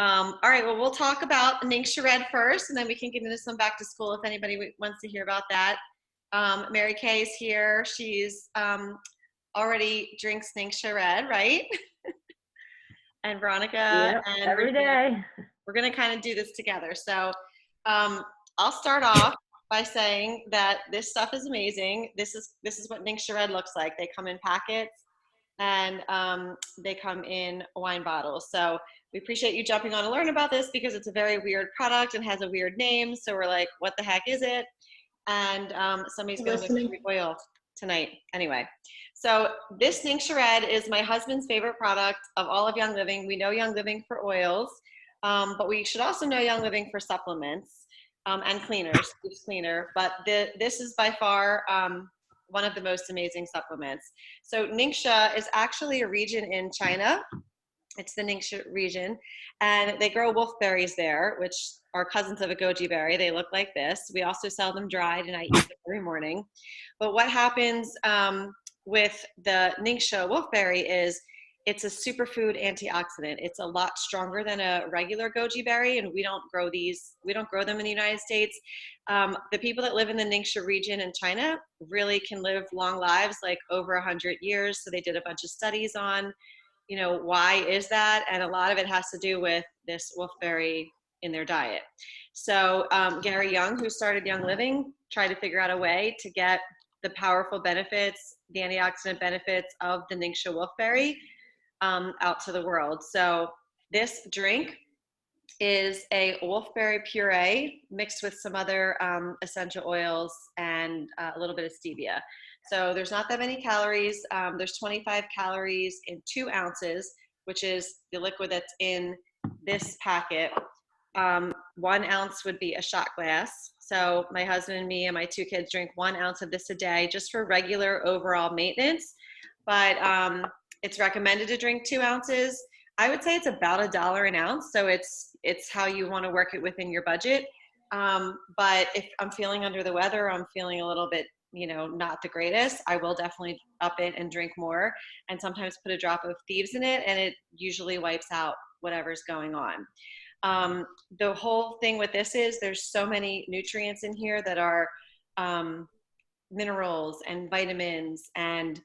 All right, well, we'll talk about Ningxia Red first, and then we can get into some back to school if anybody wants to hear about that. Mary Kay is here. She's already drinks Ningxia Red, right? And Veronica, Yep, and every day. we're gonna kind of do this together. So I'll start off by saying that this stuff is amazing. This is what Ningxia Red looks like. They come in packets, and they come in wine bottles. So we appreciate you jumping on to learn about this because it's a very weird product and has a weird name. So we're like, what the heck is it? And somebody's going to whip Listening. free oil tonight. Anyway, so this Ningxia Red is my husband's favorite product of all of Young Living. We know Young Living for oils, but we should also know Young Living for supplements and cleaners, deep cleaner. But this is by far one of the most amazing supplements. So Ningxia is actually a region in China. It's the Ningxia region, and they grow wolfberries there, which are cousins of a goji berry. They look like this. We also sell them dried, and I eat them every morning. But what happens with the Ningxia wolfberry is it's a superfood antioxidant. It's a lot stronger than a regular goji berry, and we don't grow these. We don't grow them in the United States. The people that live in the Ningxia region in China really can live long lives, like over 100 years. So they did a bunch of studies on, why is that? And a lot of it has to do with this wolfberry in their diet. So Gary Young, who started Young Living, tried to figure out a way to get the powerful benefits, the antioxidant benefits of the Ningxia wolfberry out to the world. So this drink is a wolfberry puree mixed with some other essential oils and a little bit of stevia. So there's not that many calories. There's 25 calories in 2 ounces, which is the liquid that's in this packet. 1 ounce would be a shot glass. So my husband and me and my 2 kids drink 1 ounce of this a day just for regular overall maintenance. But it's recommended to drink 2 ounces. I would say it's about $1 an ounce. So it's how you want to work it within your budget. But if I'm feeling under the weather, I'm feeling a little bit, not the greatest, I will definitely up it and drink more, and sometimes put a drop of thieves in it, and it usually wipes out whatever's going on. The whole thing with this is there's so many nutrients in here that are minerals and vitamins, and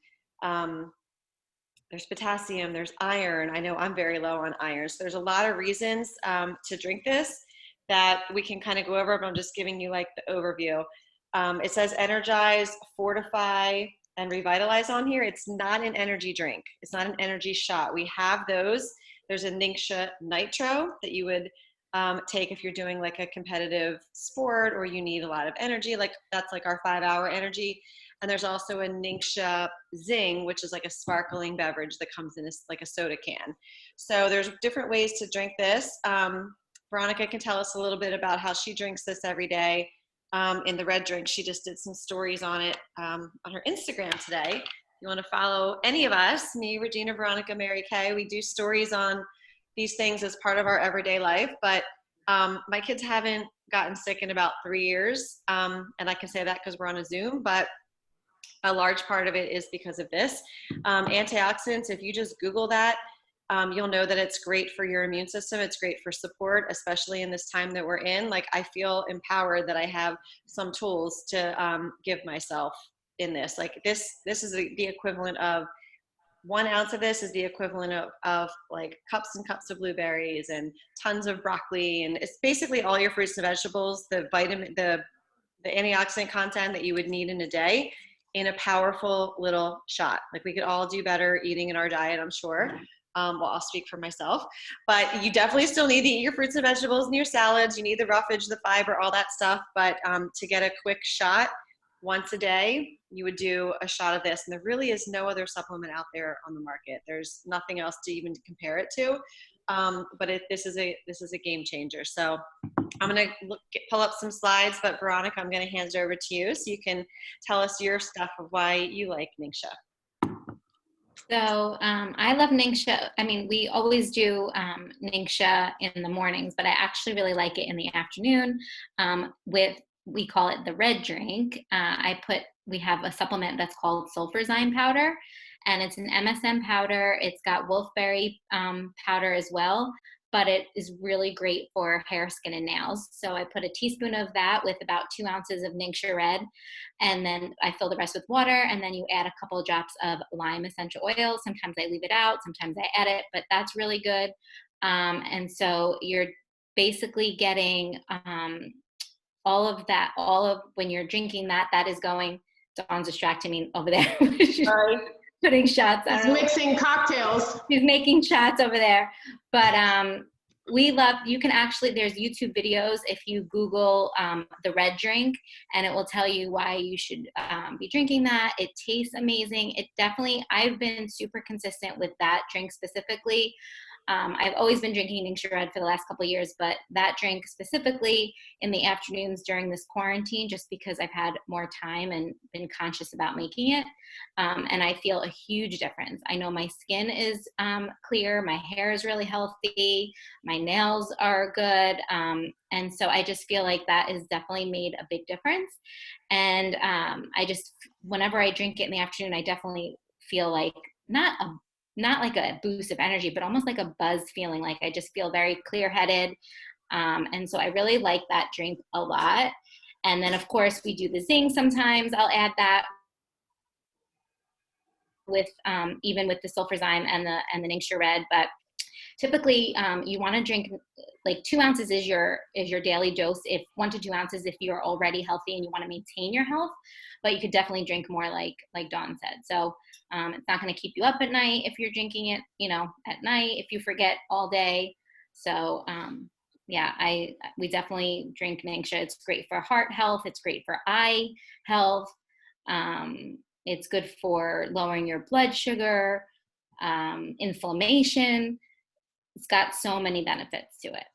there's potassium, there's iron. I know I'm very low on iron. So there's a lot of reasons to drink this that we can kind of go over, but I'm just giving you like the overview. It says energize, fortify, and revitalize on here. It's not an energy drink. It's not an energy shot. We have those. There's a Ningxia Nitro that you would take if you're doing like a competitive sport or you need a lot of energy. Like that's like our 5-hour energy. And there's also a Ningxia Zing, which is like a sparkling beverage that comes in like a soda can. So there's different ways to drink this. Veronica can tell us a little bit about how she drinks this every day. In the red drink, she just did some stories on it on her Instagram today. If you want to follow any of us, me, Regina, Veronica, Mary Kay, we do stories on these things as part of our everyday life. But my kids haven't gotten sick in about 3 years. And I can say that because we're on a Zoom, but a large part of it is because of this. Antioxidants, if you just Google that, you'll know that it's great for your immune system. It's great for support, especially in this time that we're in. Like I feel empowered that I have some tools to give myself in this. Like this is the equivalent of 1 ounce of this is the equivalent of like cups and cups of blueberries and tons of broccoli. And it's basically all your fruits and vegetables, the antioxidant content that you would need in a day in a powerful little shot. Like we could all do better eating in our diet, I'm sure. Well, I'll speak for myself, but you definitely still need to eat your fruits and vegetables and your salads. You need the roughage, the fiber, all that stuff. But to get a quick shot once a day, you would do a shot of this. And there really is no other supplement out there on the market. There's nothing else to even compare it to. But this is a game changer. So I'm going to pull up some slides, but Veronica, I'm going to hand it over to you so you can tell us your stuff of why you like Ningxia. So I love Ningxia. I mean, we always do Ningxia in the mornings, but I actually really like it in the afternoon we call it the red drink. We have a supplement that's called sulfurzyme powder, and it's an MSM powder. It's got wolfberry powder as well. but it is really great for hair, skin, and nails. So I put a teaspoon of that with about 2 ounces of Ningxia Red, and then I fill the rest with water, and then you add a couple of drops of lime essential oil. Sometimes I leave it out, sometimes I add it, but that's really good. And so you're basically getting all of that, all of when you're drinking that, that is going. Dawn's distracting me over there. Sorry. Putting shots. He's mixing cocktails. She's making shots over there. But we love, you can actually, there's YouTube videos if you Google the red drink, and it will tell you why you should be drinking that. It tastes amazing. It definitely, I've been super consistent with that drink specifically. I've always been drinking Ningxia Red for the last couple of years, but that drink specifically in the afternoons during this quarantine, just because I've had more time and been conscious about making it. And I feel a huge difference. I know my skin is clear, my hair is really healthy, my nails are good. And so I just feel like that has definitely made a big difference. And I just, whenever I drink it in the afternoon, I definitely feel like not like a boost of energy, but almost like a buzz feeling. Like I just feel very clear-headed. And so I really like that drink a lot. And then of course we do the zing sometimes. I'll add that with even with the sulfurzyme and the Ningxia Red. But typically you want to drink like 2 ounces is your daily dose, if 1 to 2 ounces if you're already healthy and you want to maintain your health. But you could definitely drink more, like Dawn said. So it's not going to keep you up at night if you're drinking it, at night if you forget all day. So yeah, we definitely drink Ningxia. It's great for heart health. It's great for eye health. It's good for lowering your blood sugar, inflammation. It's got so many benefits to it.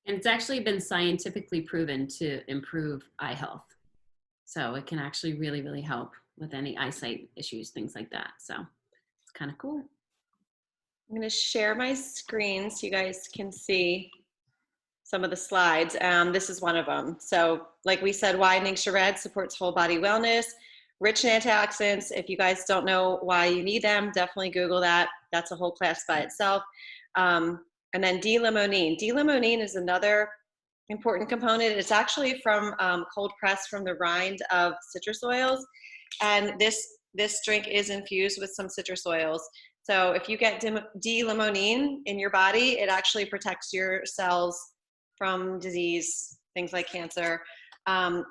And it's actually been scientifically proven to improve eye health. So it can actually really, really help with any eyesight issues, things like that. So it's kind of cool. I'm going to share my screen so you guys can see some of the slides. This is one of them. So like we said, why Ningxia Red supports whole body wellness, rich in antioxidants. If you guys don't know why you need them, definitely Google that. That's a whole class by itself. And then D-limonene. D-limonene is another important component. It's actually from cold press from the rind of citrus oils. And this drink is infused with some citrus oils. So if you get D-limonene in your body, it actually protects your cells from disease, things like cancer.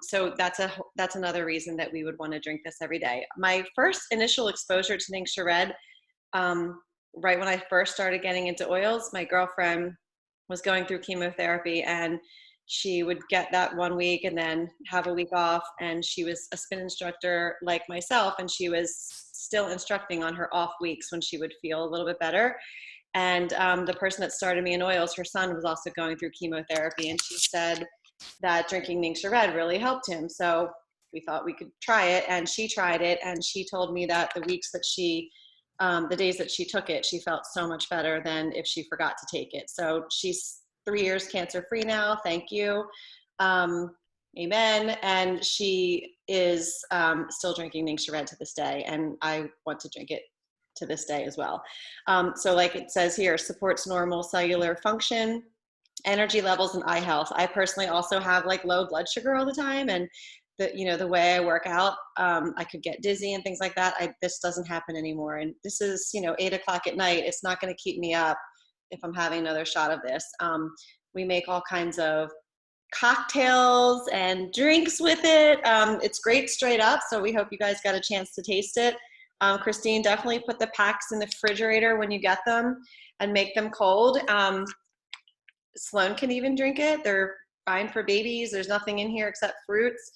So that's another reason that we would want to drink this every day. My first initial exposure to Ningxia Red, right when I first started getting into oils, my girlfriend was going through chemotherapy, and she would get that 1 week and then have a week off. And she was a spin instructor like myself, and she was still instructing on her off weeks when she would feel a little bit better. And the person that started me in oils, her son was also going through chemotherapy, and she said that drinking Ningxia Red really helped him. So we thought we could try it, and she tried it, and she told me that the weeks that the days that she took it, she felt so much better than if she forgot to take it. So she's 3 years cancer-free now. Thank you. Amen. And she is still drinking Ningxia Red to this day, and I want to drink it to this day as well. So like it says here, supports normal cellular function, energy levels, and eye health. I personally also have like low blood sugar all the time, and the way I work out, I could get dizzy and things like that. This doesn't happen anymore. And this is 8 o'clock at night. It's not going to keep me up if I'm having another shot of this. We make all kinds of cocktails and drinks with it. It's great straight up. So we hope you guys got a chance to taste it. Christine, definitely put the packs in the refrigerator when you get them and make them cold. Sloan can even drink it. They're fine for babies. There's nothing in here except fruits.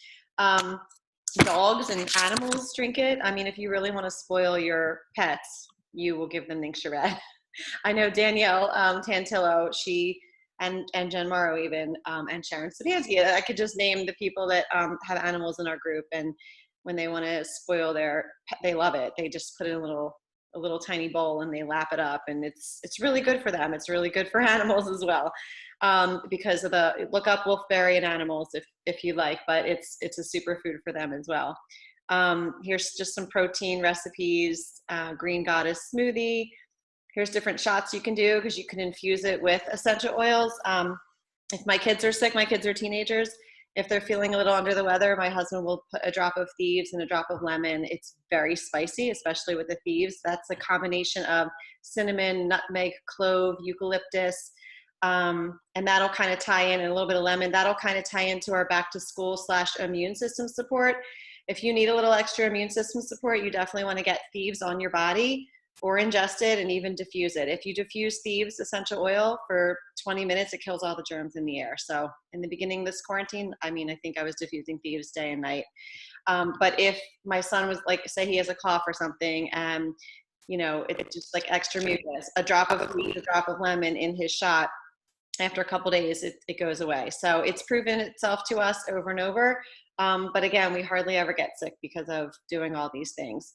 Dogs and animals drink it. I mean, if you really want to spoil your pets, you will give them Ningxia Red. I know Danielle Tantillo, she and Jen Morrow even, and Sharon Stefanski. I could just name the people that have animals in our group, and when they want to spoil their pet, they love it. They just put it in a little tiny bowl and they lap it up, and it's really good for them. It's really good for animals as well, because of look up wolfberry in animals if you like, but it's a superfood for them as well. Here's just some protein recipes: green goddess smoothie, Here's different shots you can do because you can infuse it with essential oils. If my kids are sick, my kids are teenagers, if they're feeling a little under the weather, my husband will put a drop of thieves and a drop of lemon. It's very spicy, especially with the thieves. That's a combination of cinnamon, nutmeg, clove, eucalyptus, and that'll kind of tie in, and a little bit of lemon. That'll kind of tie into our back to school / immune system support. If you need a little extra immune system support, you definitely want to get thieves on your body or ingest it and even diffuse it. If you diffuse thieves essential oil for 20 minutes, it kills all the germs in the air. So in the beginning of this quarantine, I think I was diffusing thieves day and night. But if my son was like, say he has a cough or something, and it's just like extra mucus, a drop of thieves, a drop of lemon in his shot, after a couple days, it goes away. So it's proven itself to us over and over. But again, we hardly ever get sick because of doing all these things.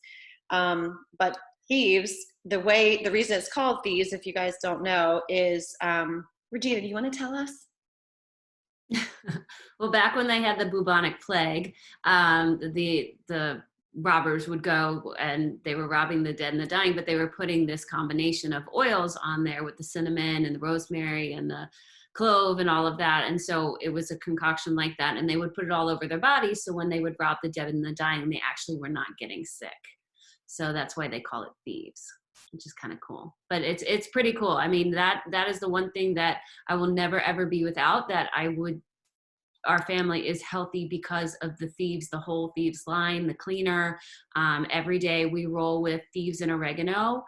But thieves, the reason it's called thieves, if you guys don't know, is Regina, do you want to tell us? Well, back when they had the bubonic plague, the robbers would go and they were robbing the dead and the dying, but they were putting this combination of oils on there with the cinnamon and the rosemary and the clove and all of that. And so it was a concoction like that, and they would put it all over their bodies. So when they would rob the dead and the dying, they actually were not getting sick. So that's why they call it thieves, which is kind of cool. But it's pretty cool. I mean, that is the one thing that I will never, ever be without, that our family is healthy because of the thieves, the whole thieves line, the cleaner. Every day we roll with thieves and oregano.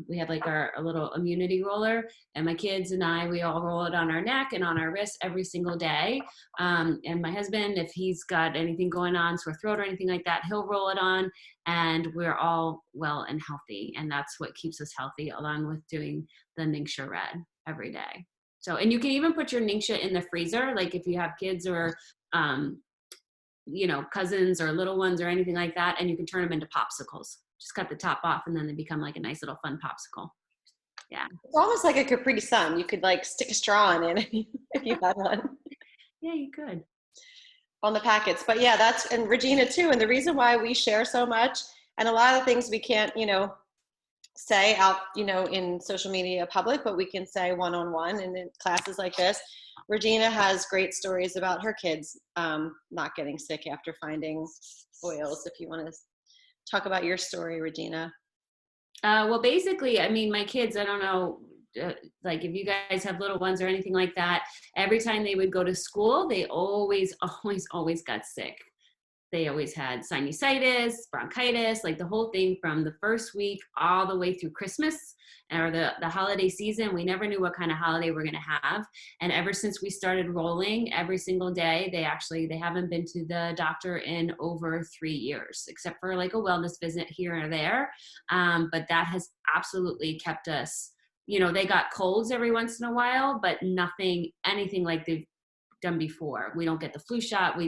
We have like a little immunity roller, and my kids and I, we all roll it on our neck and on our wrists every single day. And my husband, if he's got anything going on, sore throat or anything like that, he'll roll it on, and we're all well and healthy. And that's what keeps us healthy, along with doing the Ningxia Red every day. So, and you can even put your Ningxia in the freezer, like if you have kids or, cousins or little ones or anything like that, and you can turn them into popsicles. Just cut the top off, and then they become like a nice little fun popsicle. Yeah. It's almost like a Capri Sun. You could like stick a straw in it if you had one. Yeah, you could. On the packets. But yeah, and Regina too. And the reason why we share so much, and a lot of things we can't, say out, in social media public, but we can say one-on-one and in classes like this. Regina has great stories about her kids not getting sick after finding oils. If you want to talk about your story, Regina. Well, basically, I mean, my kids, I don't know, like if you guys have little ones or anything like that, every time they would go to school, they always got sick. They always had sinusitis, bronchitis, like the whole thing from the first week all the way through Christmas or the holiday season. We never knew what kind of holiday we're going to have. And ever since we started rolling every single day, they haven't been to the doctor in over 3 years, except for like a wellness visit here or there. But that has absolutely kept us, they got colds every once in a while, but anything like they've done before. We don't get the flu shot.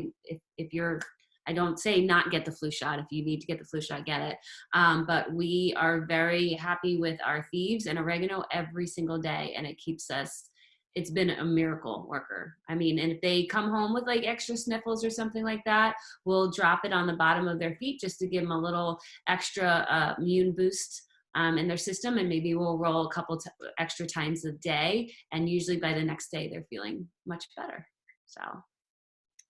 I don't say not get the flu shot. If you need to get the flu shot, get it. But we are very happy with our thieves and oregano every single day. And it's been a miracle worker. I mean, and if they come home with like extra sniffles or something like that, we'll drop it on the bottom of their feet just to give them a little extra immune boost in their system. And maybe we'll roll a couple extra times a day. And usually by the next day, they're feeling much better. So.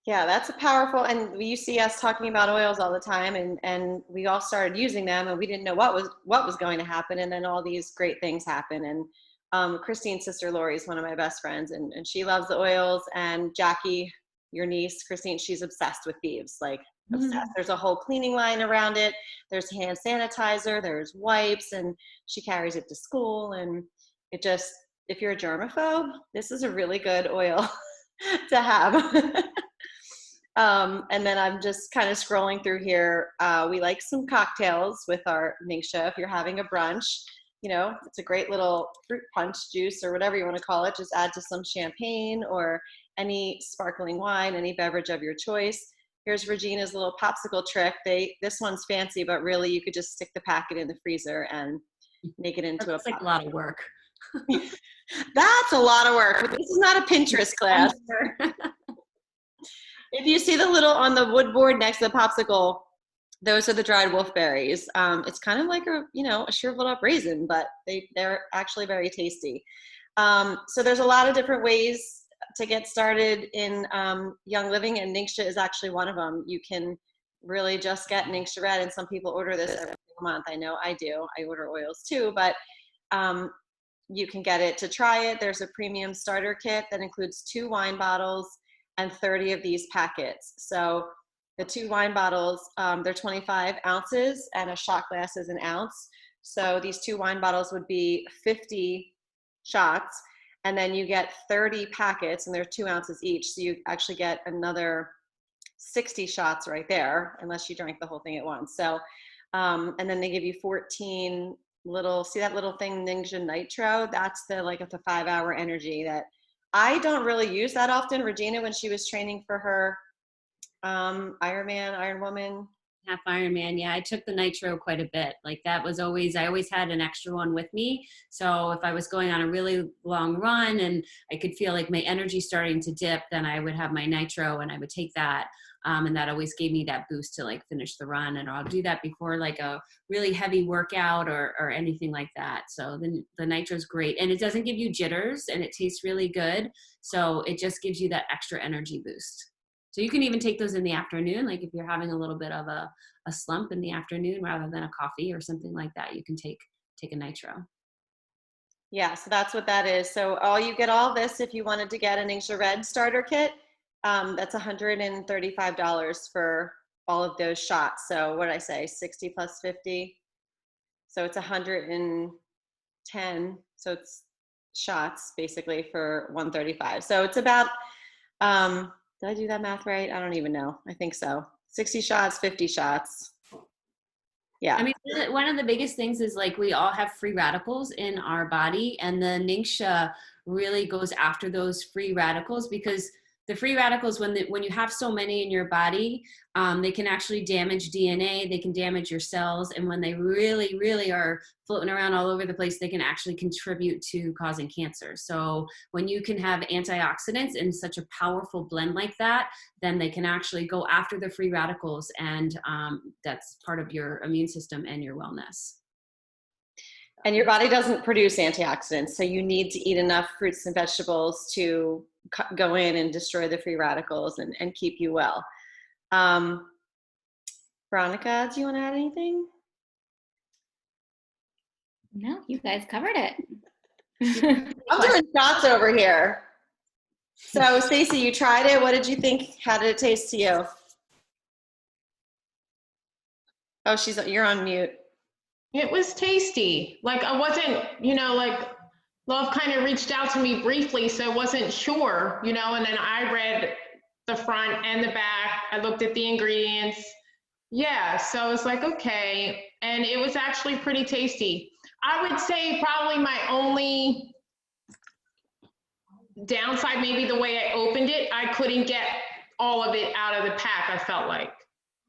Yeah, that's a powerful, and you see us talking about oils all the time, and we all started using them, and we didn't know what was going to happen, and then all these great things happen. And Christine's sister Lori is one of my best friends, and she loves the oils. And Jackie, your niece Christine, she's obsessed with thieves, like obsessed. There's a whole cleaning line around it. There's hand sanitizer, there's wipes, and she carries it to school. And it just, if you're a germaphobe, this is a really good oil to have. And then I'm just kind of scrolling through here. We like some cocktails with our Ningxia. If you're having a brunch, it's a great little fruit punch juice or whatever you want to call it. Just add to some champagne or any sparkling wine, any beverage of your choice. Here's Regina's little popsicle trick. This one's fancy, but really you could just stick the packet in the freezer and make it into That's like a lot of work. That's a lot of work. This is not a Pinterest class. If you see the little on the wood board next to the popsicle, Those are the dried wolfberries. It's kind of like a shriveled up raisin, but they're actually very tasty. So there's a lot of different ways to get started in Young Living, and Ningxia is actually one of them. You can really just get Ningxia Red, and some people order this every single month. I know I do. I order oils too, but you can get it to try it. There's a premium starter kit that includes 2 wine bottles and 30 of these packets. So the 2 wine bottles, they're 25 ounces, and a shot glass is an ounce. So these 2 wine bottles would be 50 shots, and then you get 30 packets, and they're 2 ounces each. So you actually get another 60 shots right there, unless you drank the whole thing at once. So, and then they give you 14 see that little thing, Ningxia Nitro? That's the 5-hour energy that I don't really use that often. Regina, when she was training for her Ironman, Iron Woman. Half Ironman, yeah, I took the Nitro quite a bit. That was I always had an extra one with me. So if I was going on a really long run and I could feel like my energy starting to dip, then I would have my Nitro and I would take that. And that always gave me that boost to finish the run. And I'll do that before a really heavy workout or anything like that. So the Nitro is great, and it doesn't give you jitters, and it tastes really good. So it just gives you that extra energy boost. So you can even take those in the afternoon. If you're having a little bit of a slump in the afternoon rather than a coffee or something like that, you can take a Nitro. Yeah, so that's what that is. So you get all this if you wanted to get a Ningxia Red starter kit. That's $135 for all of those shots. So what did I say? 60 plus 50. So it's 110. So it's shots basically for $135. So it's about, did I do that math right? I don't even know. I think so. 60 shots, 50 shots. Yeah. I mean, one of the biggest things is we all have free radicals in our body, and the Ningxia really goes after those free radicals, because the free radicals, when you have so many in your body, they can actually damage DNA, they can damage your cells, and when they really, really are floating around all over the place, they can actually contribute to causing cancer. So when you can have antioxidants in such a powerful blend like that, then they can actually go after the free radicals, and that's part of your immune system and your wellness. And your body doesn't produce antioxidants, so you need to eat enough fruits and vegetables to go in and destroy the free radicals and keep you well. Veronica, do you want to add anything? No, you guys covered it. I'm doing shots over here. So Stacey, you tried it. What did you think? How did it taste to you? Oh, you're on mute. It was tasty. I wasn't, Love kind of reached out to me briefly, so I wasn't sure, and then I read the front and the back. I looked at the ingredients. Yeah, so I was okay. And it was actually pretty tasty. I would say probably my only downside, maybe the way I opened it, I couldn't get all of it out of the pack, I felt like.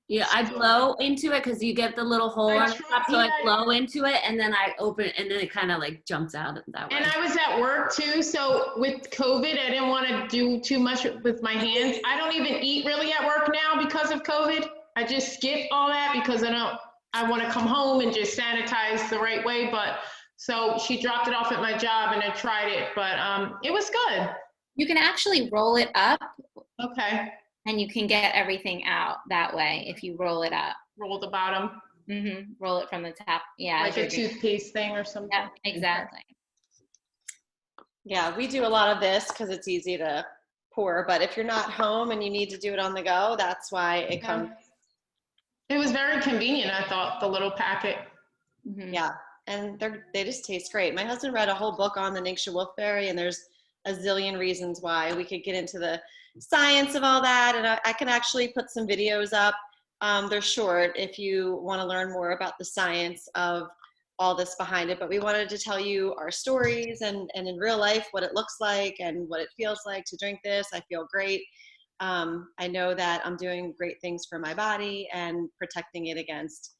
Yeah, I blow into it because you get the little hole on the top, so I blow into it and then I open it and then it kind of jumps out that way. And I was at work too, so with COVID, I didn't want to do too much with my hands. I don't even eat really at work now because of COVID. I just skip all that because I want to come home and just sanitize the right way. But so she dropped it off at my job and I tried it, but it was good. You can actually roll it up. Okay. And you can get everything out that way if you roll it up. Roll the bottom. Mm-hmm. Roll it from the top. Yeah. Like a toothpaste thing or something. Yeah, exactly. Yeah, we do a lot of this because it's easy to pour, but if you're not home and you need to do it on the go, that's why it comes. It was very convenient, I thought, the little packet. Mm-hmm. Yeah, and they just taste great. My husband read a whole book on the Ningxia wolfberry, and there's a zillion reasons why. We could get into the science of all that, and I can actually put some videos up. They're short if you want to learn more about the science of all this behind it, but we wanted to tell you our stories and in real life what it looks like and what it feels like to drink this. I feel great. I know that I'm doing great things for my body and protecting it against,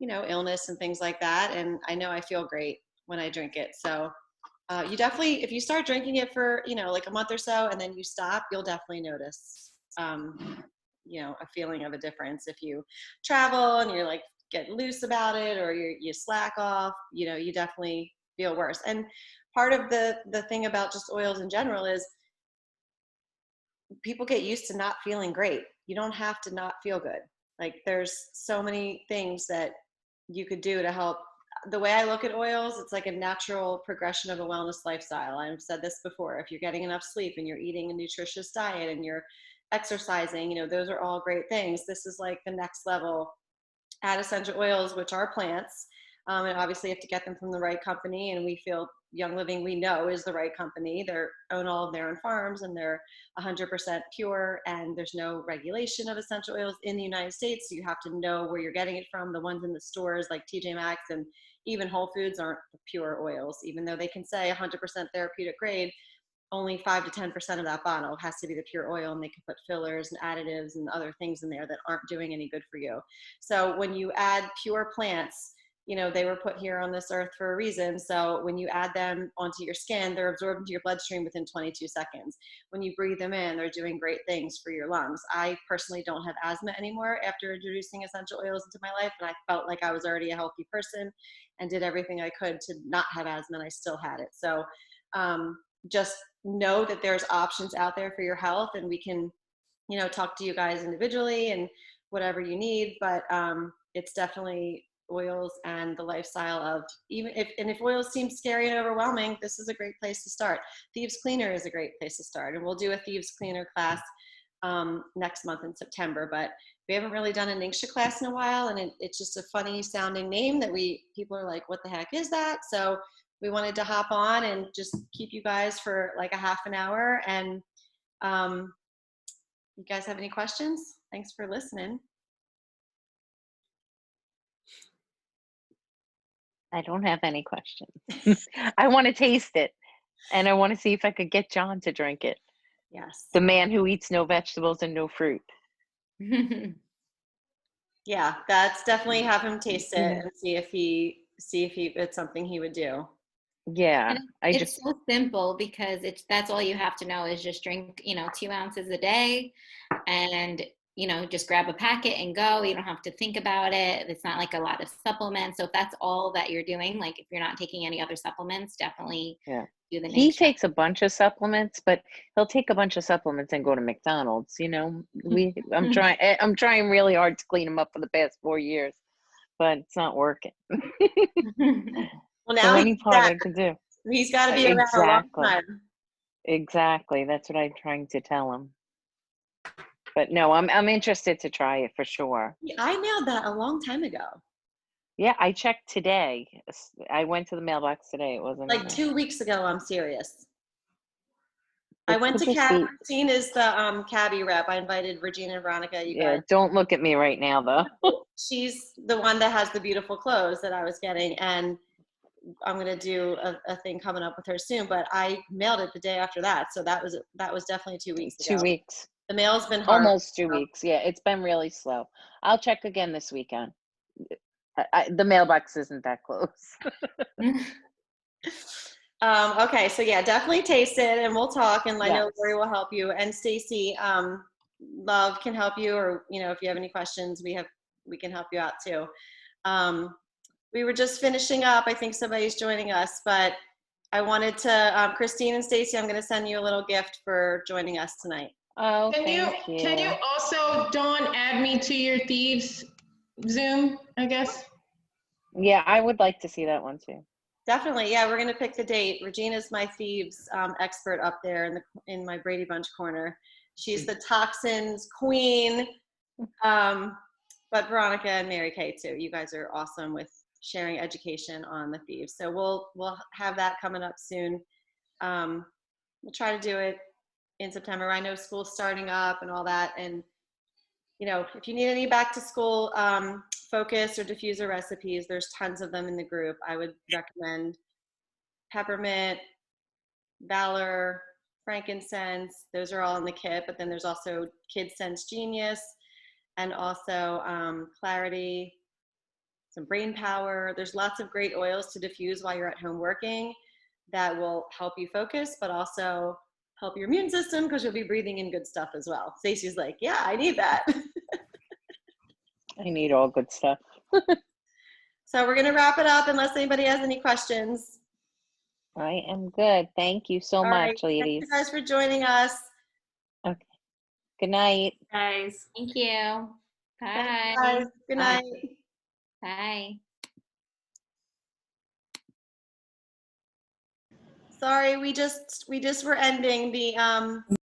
illness and things like that, and I know I feel great when I drink it. So you definitely, if you start drinking it for, a month or so and then you stop, you'll definitely notice a feeling of a difference. If you travel and you're like get loose about it, or you slack off, you definitely feel worse. And part of the thing about just oils in general is people get used to not feeling great. You don't have to not feel good. Like there's so many things that you could do to help. The way I look at oils, it's like a natural progression of a wellness lifestyle. I've said this before. If you're getting enough sleep and you're eating a nutritious diet and you're exercising, those are all great things. This is like the next level. Add essential oils, which are plants. And obviously you have to get them from the right company. And we feel Young Living, we know, is the right company. They own all of their own farms, and they're 100% pure, and there's no regulation of essential oils in the United States. So you have to know where you're getting it from. The ones in the stores like TJ Maxx and even Whole Foods aren't pure oils, even though they can say 100% therapeutic grade. Only 5 to 10% of that bottle has to be the pure oil, and they can put fillers and additives and other things in there that aren't doing any good for you. So when you add pure plants, they were put here on this earth for a reason. So when you add them onto your skin, they're absorbed into your bloodstream within 22 seconds. When you breathe them in, they're doing great things for your lungs. I personally don't have asthma anymore after introducing essential oils into my life, and I felt like I was already a healthy person and did everything I could to not have asthma, and I still had it. So just know that there's options out there for your health, and we can, talk to you guys individually and whatever you need. But it's definitely oils and the lifestyle of, even if oils seem scary and overwhelming, this is a great place to start. Thieves Cleaner is a great place to start, and we'll do a Thieves Cleaner class next month in September. But we haven't really done a Ningxia class in a while, and it's just a funny sounding name that people are like, what the heck is that? So we wanted to hop on and just keep you guys for like a half an hour. And you guys have any questions? Thanks for listening. I don't have any questions. I want to taste it, and I want to see if I could get John to drink it. Yes. The man who eats no vegetables and no fruit. Yeah, that's definitely, have him taste it and see if it's something he would do. Yeah, it's so simple, because that's all you have to know is just drink 2 ounces a day, and just grab a packet and go. You don't have to think about it. It's not like a lot of supplements. So if that's all that you're doing, like if you're not taking any other supplements, definitely do the He Ningxia. takes a bunch of supplements, but he'll take a bunch of supplements and go to McDonald's. I'm trying really hard to clean him up for the past 4 years, but it's not working. Well, now so any part I can do. He's got to be around a long time. Exactly. That's what I'm trying to tell him. But no, I'm interested to try it for sure. I mailed that a long time ago. Yeah, I checked today. I went to the mailbox today. It wasn't like 2 weeks ago. I'm serious. I went to Christine is the cabbie rep. I invited Regina and Veronica. You guys. Don't look at me right now, though. She's the one that has the beautiful clothes that I was getting, and I'm gonna do a thing coming up with her soon. But I mailed it the day after that, so that was definitely 2 weeks ago. 2 weeks. The mail's been hard. Almost 2 weeks. Yeah, it's been really slow. I'll check again this weekend. The mailbox isn't that close. Okay, so yeah, definitely taste it, and we'll talk. And I know Lori will help you, and Stacy, Love can help you, or if you have any questions, we can help you out too. We were just finishing up. I think somebody's joining us, but I wanted to, Christine and Stacy, I'm going to send you a little gift for joining us tonight. Oh, Can you also, Dawn, add me to your Thieves Zoom, I guess? Yeah, I would like to see that one too. Definitely. Yeah, we're going to pick the date. Regina's my Thieves expert up there in my Brady Bunch corner. She's the toxins queen. But Veronica and Mary Kay too. You guys are awesome with sharing education on the Thieves. So we'll have that coming up soon. We'll try to do it in September. I know school's starting up and all that. And if you need any back to school focus or diffuser recipes, there's tons of them in the group. I would recommend peppermint, Valor, frankincense. Those are all in the kit. But then there's also Kid Sense Genius, and also Clarity, some brain power. There's lots of great oils to diffuse while you're at home working that will help you focus, but also help your immune system because you'll be breathing in good stuff as well. Stacey's like, yeah, I need that. I need all good stuff. So we're going to wrap it up unless anybody has any questions. I am good. Thank you so All right. much, Thank ladies. you guys for joining us. Okay. Good night. Guys. Thank you. Thanks, Bye. guys. Good Bye. night. Bye. Sorry, we just were ending the